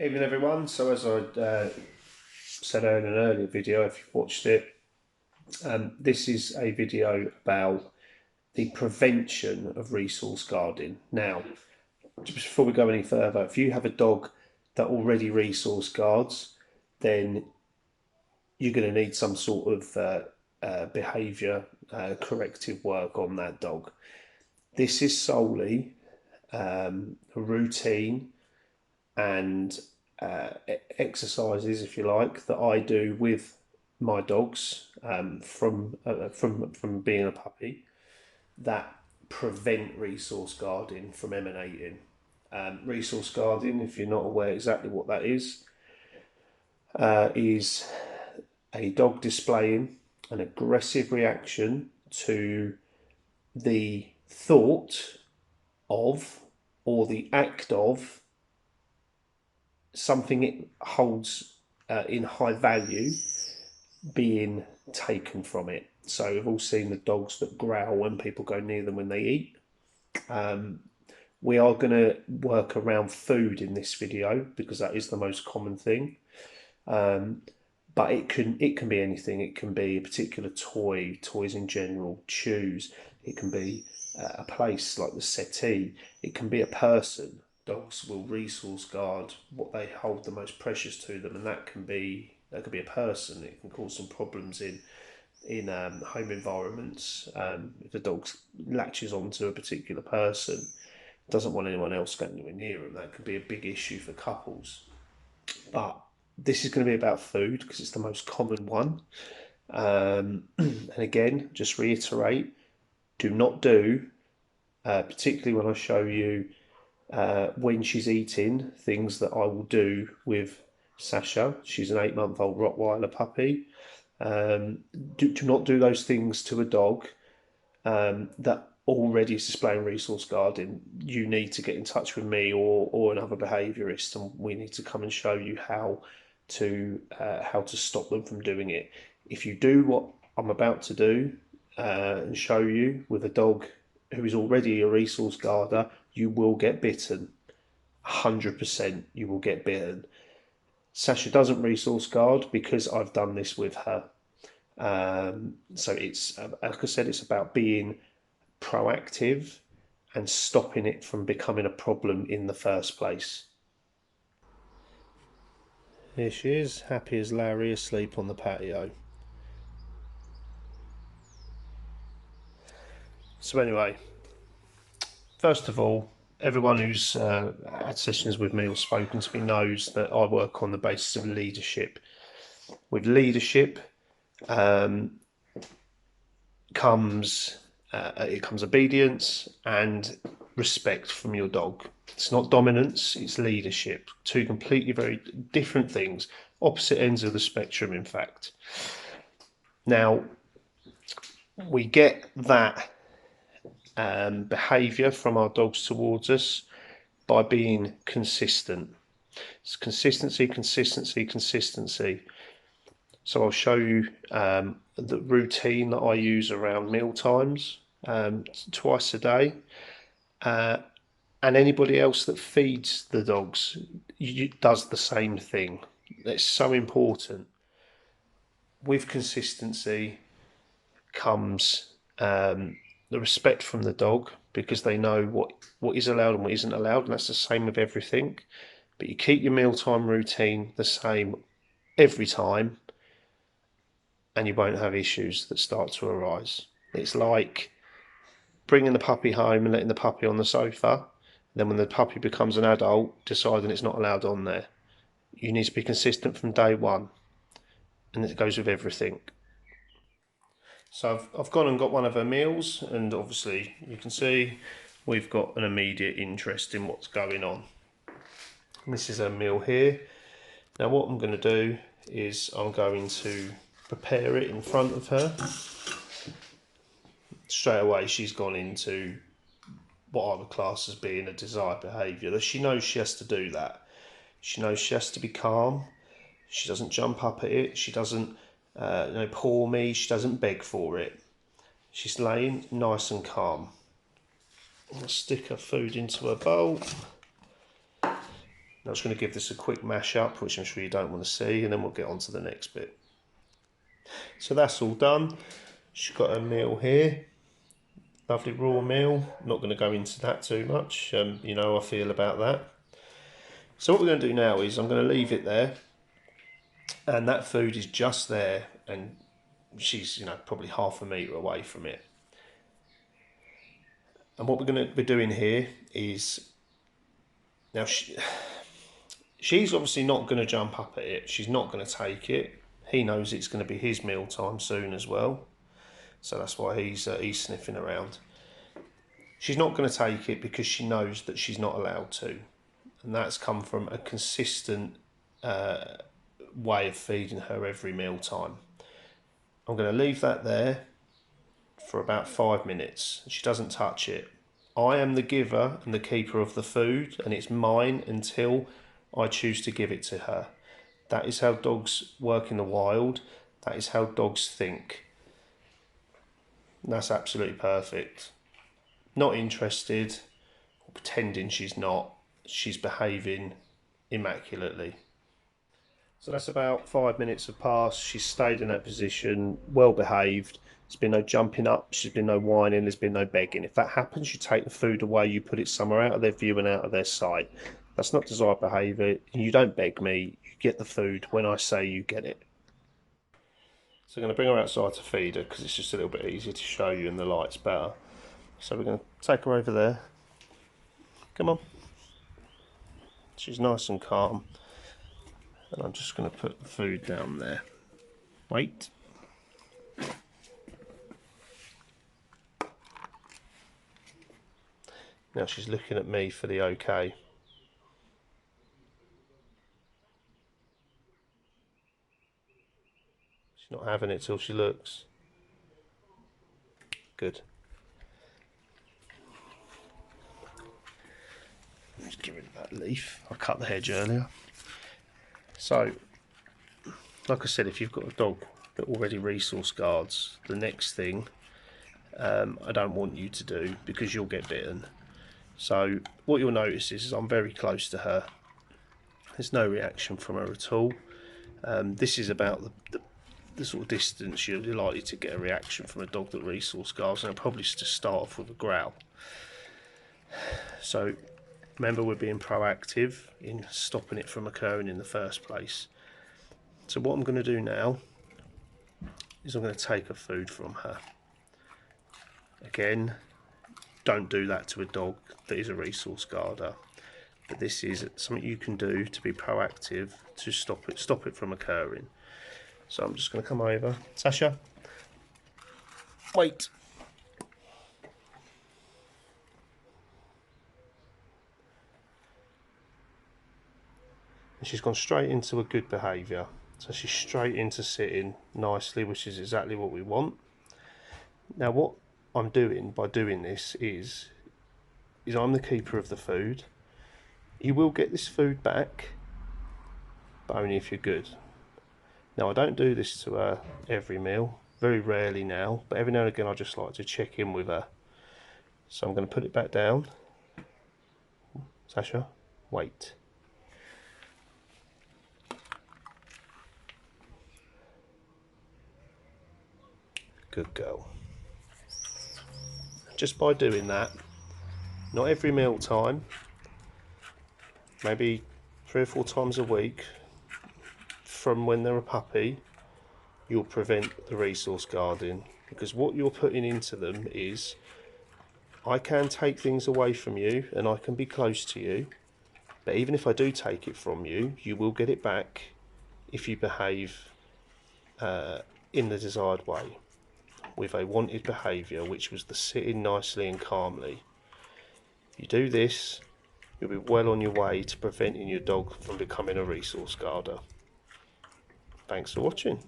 Evening everyone. So as I said in an earlier video, if you've watched it, this is a video about the prevention of resource guarding. Now, just before we go any further, if you have a dog that already resource guards, then you're going to need some sort of behaviour corrective work on that dog. This is solely a routine and exercises, if you like, that I do with my dogs from being a puppy that prevent resource guarding from emanating. Resource guarding, if you're not aware exactly what that is a dog displaying an aggressive reaction to the thought of or the act of something it holds in high value being taken from it. So we've all seen the dogs that growl when people go near them when they eat. We are going to work around food in this video because that is the most common thing. But it can be anything. It can be a particular toy, toys in general, chews. It can be a place like the settee. It can be a person. Dogs will resource guard what they hold the most precious to them, and that can be a person. It can cause some problems in home environments. If the dog latches onto a particular person, doesn't want anyone else going anywhere near them, that could be a big issue for couples. But this is going to be about food because it's the most common one. And again, just reiterate: do not do, particularly when I show you when she's eating, things that I will do with Sasha. She's an 8-month-old Rottweiler puppy. Do not do those things to a dog that already is displaying resource guarding. You need to get in touch with me or another behaviourist, and we need to come and show you how to stop them from doing it. If you do what I'm about to do and show you with a dog who is already a resource guarder, you will get bitten. 100% you will get bitten. Sasha doesn't resource guard because I've done this with her. So it's, like I said, it's about being proactive and stopping it from becoming a problem in the first place. Here she is, happy as Larry, asleep on the patio. So anyway, first of all, everyone who's had sessions with me or spoken to me knows that I work on the basis of leadership. With leadership comes obedience and respect from your dog. It's not dominance, it's leadership. Two completely very different things, opposite ends of the spectrum, in fact. Now, we get that behaviour from our dogs towards us by being consistent. It's consistency, consistency, consistency. So I'll show you the routine that I use around meal times, twice a day. And anybody else that feeds the dogs does the same thing. That's so important. With consistency comes the respect from the dog because they know what is allowed and what isn't allowed, and that's the same with everything. But you keep your mealtime routine the same every time, and you won't have issues that start to arise. It's like bringing the puppy home and letting the puppy on the sofa. Then when the puppy becomes an adult, deciding it's not allowed on there. You need to be consistent from day one, and it goes with everything. So I've gone and got one of her meals, and obviously you can see we've got an immediate interest in what's going on. And this is her meal here. Now what I'm going to do is I'm going to prepare it in front of her. Straight away she's gone into what I would class as being a desired behaviour. She knows she has to do that. She knows she has to be calm. She doesn't jump up at it. She doesn't paw me. She doesn't beg for it. She's laying nice and calm. I'll stick her food into her bowl. I'm just going to give this a quick mash up, which I'm sure you don't want to see, and then we'll get on to the next bit. So that's all done. She's got a meal here. Lovely raw meal. Not going to go into that too much. You know how I feel about that. So what we're going to do now is I'm going to leave it there, and that food is just there, and she's, you know, probably half a metre away from it. And what we're going to be doing here is, now she's obviously not going to jump up at it. She's not going to take it. He knows it's going to be his meal time soon as well, so that's why he's sniffing around. She's not going to take it because she knows that she's not allowed to, and that's come from a consistent way of feeding her every meal time. I'm going to leave that there for about 5 minutes. She doesn't touch it. I am the giver and the keeper of the food, and it's mine until I choose to give it to her. That is how dogs work in the wild. That is how dogs think. And that's absolutely perfect. Not interested, or pretending she's not. She's behaving immaculately. So that's about 5 minutes have passed. She's stayed in that position, well behaved. There's been no jumping up, there's been no whining, there's been no begging. If that happens, you take the food away, you put it somewhere out of their view and out of their sight. That's not desired behaviour. You don't beg me, you get the food when I say you get it. So I'm going to bring her outside to feed her because it's just a little bit easier to show you and the light's better. So we're going to take her over there. Come on. She's nice and calm. And I'm just going to put the food down there. Wait. Now she's looking at me for the okay. She's not having it till she looks. Good. Just get rid of that leaf. I cut the hedge earlier. So, like I said, if you've got a dog that already resource guards, the next thing I don't want you to do, because you'll get bitten. So what you'll notice is I'm very close to her. There's no reaction from her at all. This is about the sort of distance you're likely to get a reaction from a dog that resource guards, and I'll probably just start off with a growl. So remember, we're being proactive in stopping it from occurring in the first place. So what I'm going to do now is I'm going to take her food from her. Again, don't do that to a dog that is a resource guarder. But this is something you can do to be proactive to stop it from occurring. So I'm just going to come over. Sasha, wait. And she's gone straight into a good behaviour. So she's straight into sitting nicely, which is exactly what we want. Now what I'm doing by doing this is I'm the keeper of the food. You will get this food back, but only if you're good. Now I don't do this to her every meal, very rarely now, but every now and again I just like to check in with her. So I'm going to put it back down. Sasha, wait. Good girl. Just by doing that, not every meal time, maybe 3 or 4 times a week from when they're a puppy, you'll prevent the resource guarding, because what you're putting into them is, I can take things away from you and I can be close to you, but even if I do take it from you, you will get it back if you behave in the desired way, with a wanted behaviour, which was the sitting nicely and calmly. If you do this, you'll be well on your way to preventing your dog from becoming a resource guarder. Thanks for watching.